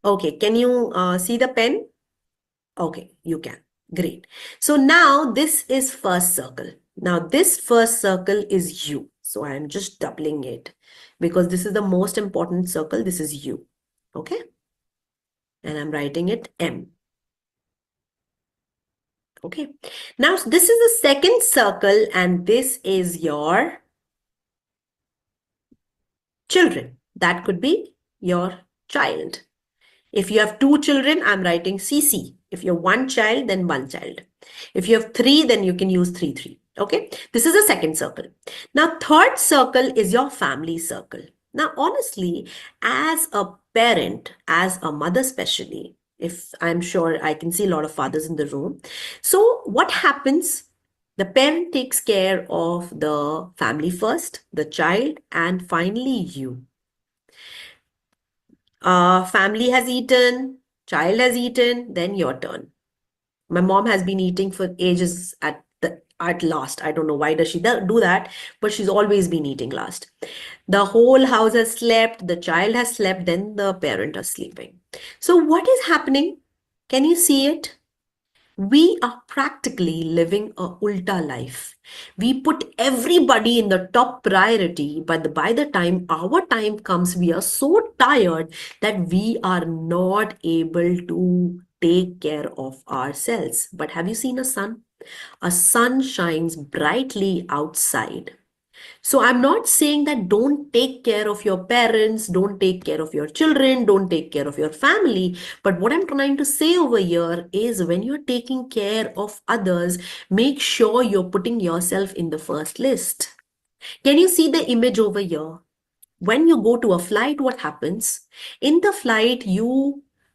Okay, can you see the pen? Okay, you can. Great. So now this is first circle. Now this first circle is you. So I am just doubling it because this is the most important circle. This is you. Okay. And I'm writing it M. Okay. Now this is the second circle and this is your children. That could be your child. If you have two children, I'm writing CC. If you have one child, then one child. If you have three, then you can use 3, 3. Okay. This is the second circle. Now, third circle is your family circle. Now, honestly, as a parent, as a mother especially, if I'm sure I can see a lot of fathers in the room. So what happens? The parent takes care of the family first, the child, and finally you. Family has eaten, child has eaten, then your turn. My mom has been eating for ages at last. I don't know why does she do that, but she's always been eating last. The whole house has slept, the child has slept, then the parent is sleeping. So what is happening? Can you see it? We are practically living a ulta life. We put everybody in the top priority, but by the time our time comes, we are so tired that we are not able to take care of ourselves. But have you seen a sun? A sun shines brightly outside. So I'm not saying that don't take care of your parents, don't take care of your children, don't take care of your family. But what I'm trying to say over here is when you're taking care of others, make sure you're putting yourself in the first list. Can you see the image over here? When you go to a flight, what happens? In the flight,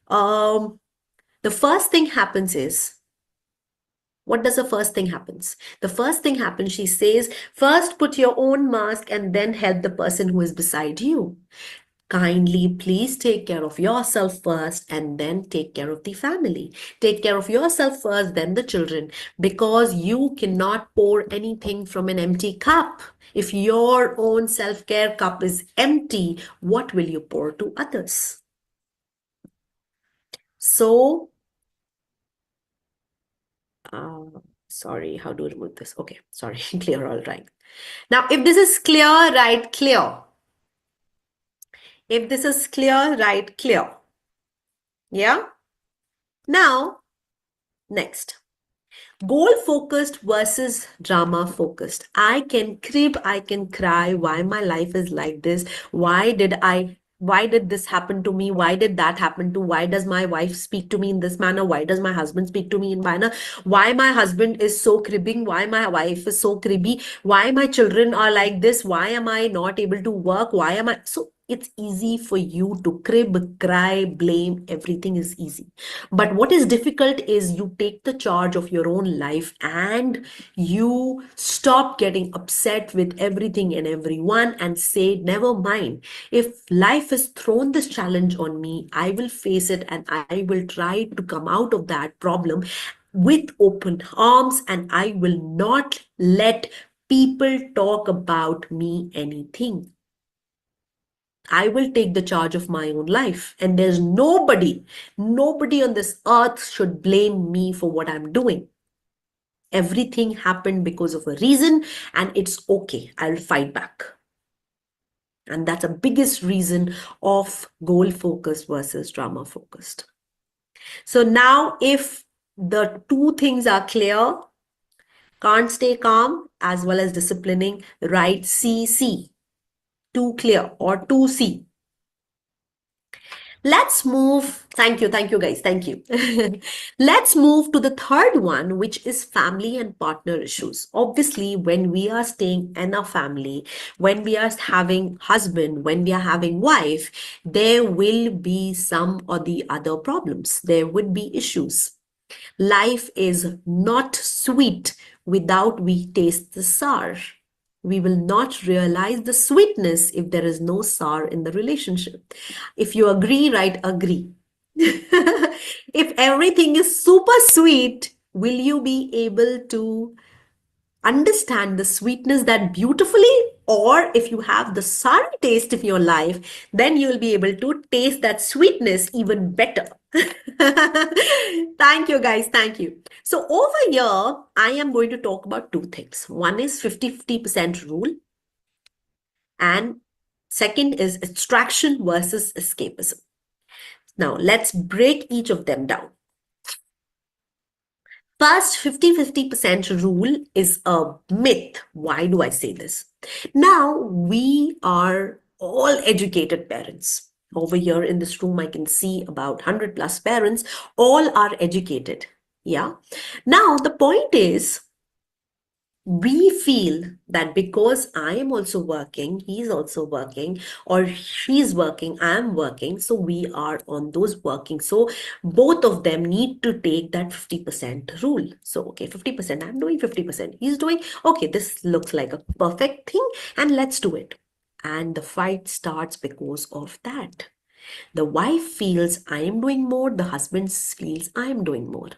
the first thing happens is, what does the first thing happens? The first thing happens, she says, first put your own mask and then help the person who is beside you. Kindly, please take care of yourself first and then take care of the family. Take care of yourself first, then the children, because you cannot pour anything from an empty cup. If your own self-care cup is empty, what will you pour to others? So, sorry, how do I remove this? Okay, sorry, clear, all right. Now, if this is clear, write clear. If this is clear, write clear. Yeah? Now, next. Goal focused versus drama focused. I can crib, I can cry. Why my life is like this? Why did this happen to me? Why did that happen to? Why does my wife speak to me in this manner? Why does my husband speak to me in manner? Why my husband is so cribbing? Why my wife is so cribby? Why my children are like this? Why am I not able to work? Why am I so? It's easy for you to crib, cry, blame. Everything is easy. But what is difficult is you take the charge of your own life and you stop getting upset with everything and everyone and say, never mind. If life has thrown this challenge on me, I will face it and I will try to come out of that problem with open arms and I will not let people talk about me anything. I will take the charge of my own life. And there's nobody on this earth should blame me for what I'm doing. Everything happened because of a reason, and it's okay. I'll fight back. And that's the biggest reason of goal focused versus drama focused. So now, if the two things are clear, can't stay calm as well as disciplining, write CC, too clear, or 2C. Let's move. Thank you guys. Thank you. Let's move to the third one, which is family and partner issues. Obviously, when we are staying in a family, when we are having husband, when we are having wife, there will be some or the other problems. There would be issues. Life is not sweet without we taste the sour. We will not realize the sweetness if there is no sour in the relationship. If you agree, write agree. If everything is super sweet, will you be able to understand the sweetness that beautifully? Or if you have the sour taste in your life, then you'll be able to taste that sweetness even better. Thank you, guys. Thank you. So over here, I am going to talk about two things. One is 50-50% rule, and second is extraction versus escapism. Now, let's break each of them down. First, 50-50% rule is a myth. Why do I say this? Now, we are all educated parents. Over here in this room, I can see about 100 plus parents. All are educated. Yeah. Now, the point is, we feel that because I am also working, he's also working, or she's working, I'm working, so we are on those working. So both of them need to take that 50% rule. So, okay, 50%, I'm doing 50%. He's doing, okay, this looks like a perfect thing, and let's do it. And the fight starts because of that. The wife feels I am doing more, the husband feels I am doing more.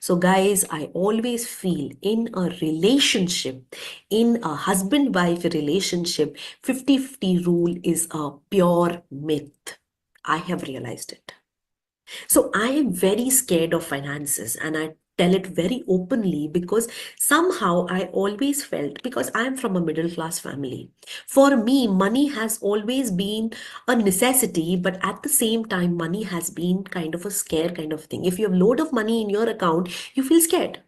So, guys, I always feel in a relationship, in a husband wife relationship, 50-50 rule is a pure myth. I have realized it. So, I am very scared of finances, and I tell it very openly because somehow I always felt, because I am from a middle class family, for me, money has always been a necessity, but at the same time, money has been kind of a scare kind of thing. If you have load of money in your account, you feel scared.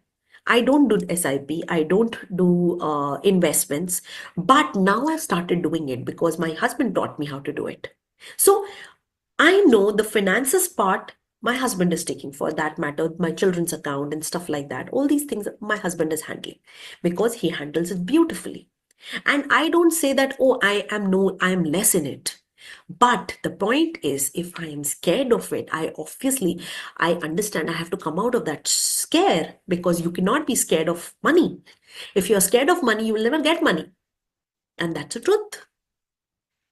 I don't do SIP, I don't do investments, but now I've started doing it because my husband taught me how to do it. So I know the finances part my husband is taking, for that matter, my children's account and stuff like that. All these things my husband is handling because he handles it beautifully. And I don't say that, oh, I am less in it. But the point is, if I am scared of it, I understand I have to come out of that scare, because you cannot be scared of money. If you're scared of money, you will never get money. And that's the truth.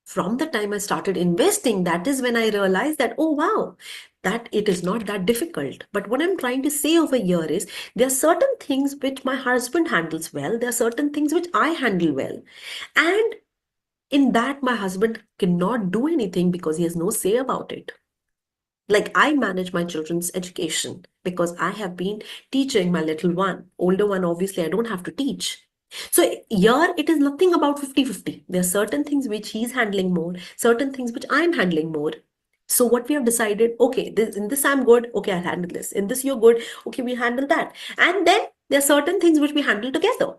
From the time I started investing, that is when I realized that, oh, wow, that it is not that difficult. But what I'm trying to say over here is there are certain things which my husband handles well. There are certain things which I handle well. And in that, my husband cannot do anything because he has no say about it. Like, I manage my children's education because I have been teaching my little one. Older one, obviously, I don't have to teach. So here it is nothing about 50-50. There are certain things which he's handling more, certain things which I'm handling more. So what we have decided, okay, in this I'm good, okay, I'll handle this. In this you're good, okay, we handle that. And then there are certain things which we handle together.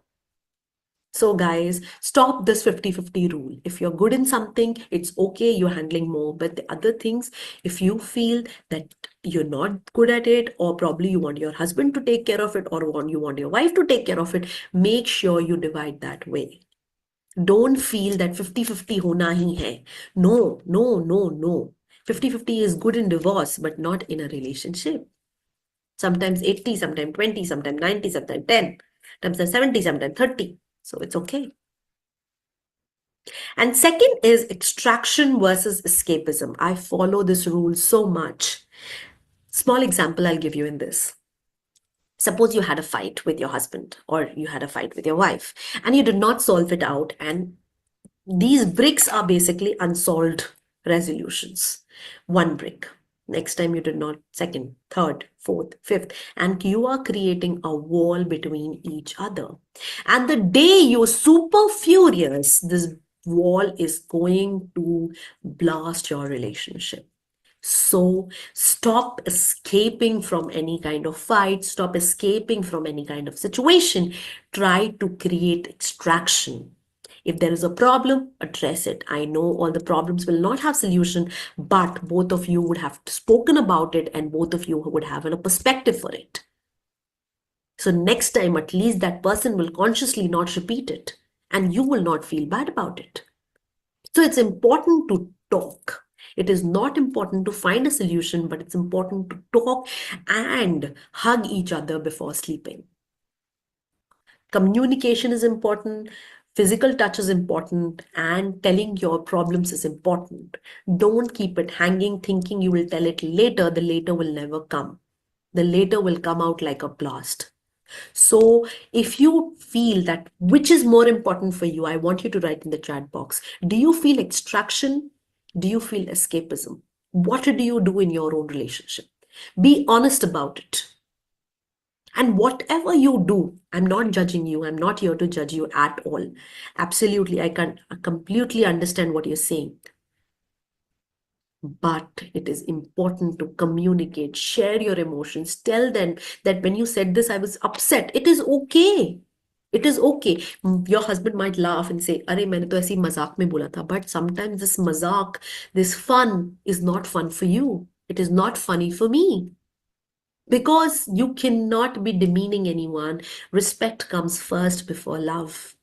So guys, stop this 50-50 rule. If you're good in something, it's okay, you're handling more. But the other things, if you feel that you're not good at it, or probably you want your husband to take care of it, or you want your wife to take care of it, make sure you divide that way. Don't feel that 50-50 hona hi hai. No, no, no, no. 50-50 is good in divorce, but not in a relationship. Sometimes 80, sometimes 20, sometimes 90, sometimes 10, sometimes 70, sometimes 30. So it's okay. And second is extraction versus escapism. I follow this rule so much. Small example I'll give you in this. Suppose you had a fight with your husband, or you had a fight with your wife, and you did not solve it out, and these bricks are basically unsolved resolutions. One brick. Next time you did not, second, third, fourth, fifth, and you are creating a wall between each other. And the day you're super furious, this wall is going to blast your relationship. So stop escaping from any kind of fight, stop escaping from any kind of situation. Try to create extraction. If there is a problem, address it. I know all the problems will not have solution, but both of you would have spoken about it, and both of you would have a perspective for it. So next time, at least that person will consciously not repeat it, and you will not feel bad about it. So it's important to talk. It is not important to find a solution, but it's important to talk and hug each other before sleeping. Communication is important, physical touch is important, and telling your problems is important. Don't keep it hanging thinking you will tell it later. The later will never come. The later will come out like a blast. So if you feel that which is more important for you, I want you to write in the chat box. Do you feel extraction? Do you feel escapism? What do you do in your own relationship? Be honest about it. And whatever you do, I'm not judging you. I'm not here to judge you at all. Absolutely, I can completely understand what you're saying. But it is important to communicate, share your emotions, tell them that when you said this, I was upset. It is okay. It is okay. Your husband might laugh and say, "Arey, मैंने तो ऐसे ही मजाक में बोला था." But sometimes this mazak, this fun is not fun for you. It is not funny for me. Because you cannot be demeaning anyone. Respect comes first before love.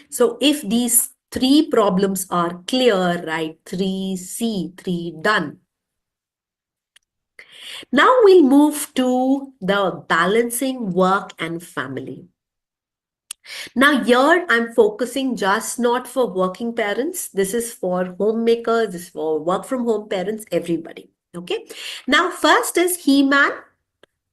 So if these three problems are clear, right? 3C, 3 done. Now we'll move to the balancing work and family. Now here I'm focusing just not for working parents. This is for homemakers, this is for work from home parents, everybody. Okay. Now first is he-man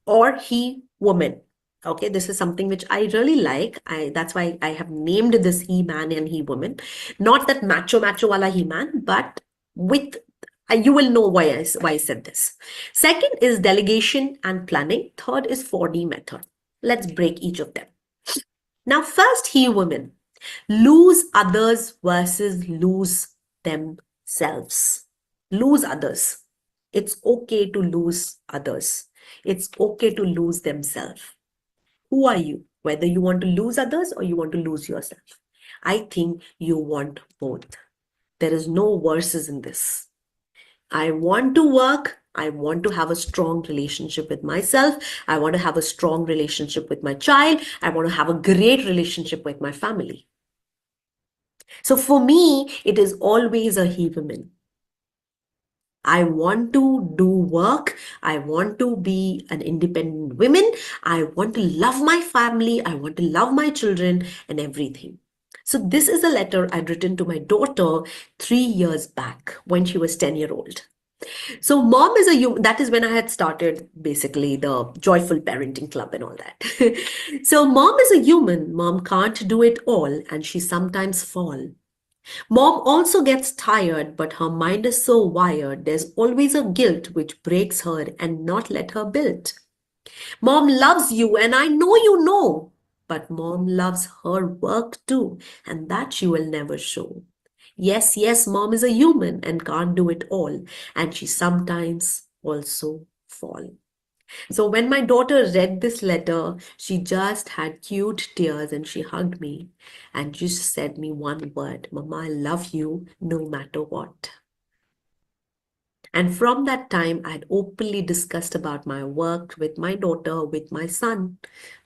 or he-woman. Okay, this is something which I really like. That's why I have named this he-man and he-woman. Not that macho wala he-man, but with you will know why I said this. Second is delegation and planning. Third is 4D method. Let's break each of them. Now, first he-woman. Lose others versus lose themselves. Lose others. It's okay to lose others. It's okay to lose themselves. Who are you? Whether you want to lose others or you want to lose yourself. I think you want both. There is no verses in this. I want to work. I want to have a strong relationship with myself. I want to have a strong relationship with my child. I want to have a great relationship with my family. So for me, it is always a he-woman. I want to do work. I want to be an independent woman. I want to love my family. I want to love my children and everything. So this is a letter I'd written to my daughter 3 years back when she was 10-year-old. So mom is a human. That is when I had started basically the joyful parenting club and all that. So mom is a human. Mom can't do it all and she sometimes fall. Mom also gets tired, but her mind is so wired, there's always a guilt which breaks her and not let her build. Mom loves you, and I know you know, but mom loves her work too, and that she will never show. Yes, mom is a human and can't do it all, and she sometimes also fall. So when my daughter read this letter, she just had cute tears and she hugged me and just said me one word, Mama, I love you no matter what. And from that time, I had openly discussed about my work with my daughter, with my son.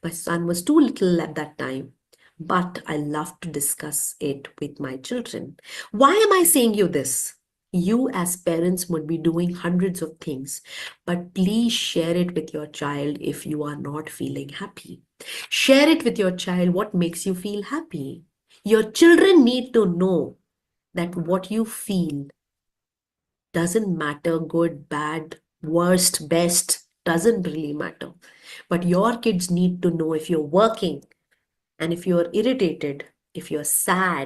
My son was too little at that time, but I love to discuss it with my children. Why am I saying you this? You as parents would be doing hundreds of things, but please share it with your child if you are not feeling happy. Share it with your child what makes you feel happy. Your children need to know that what you feel doesn't matter, good, bad, worst, best, doesn't really matter. But your kids need to know if you're working and if you're irritated, if you're sad,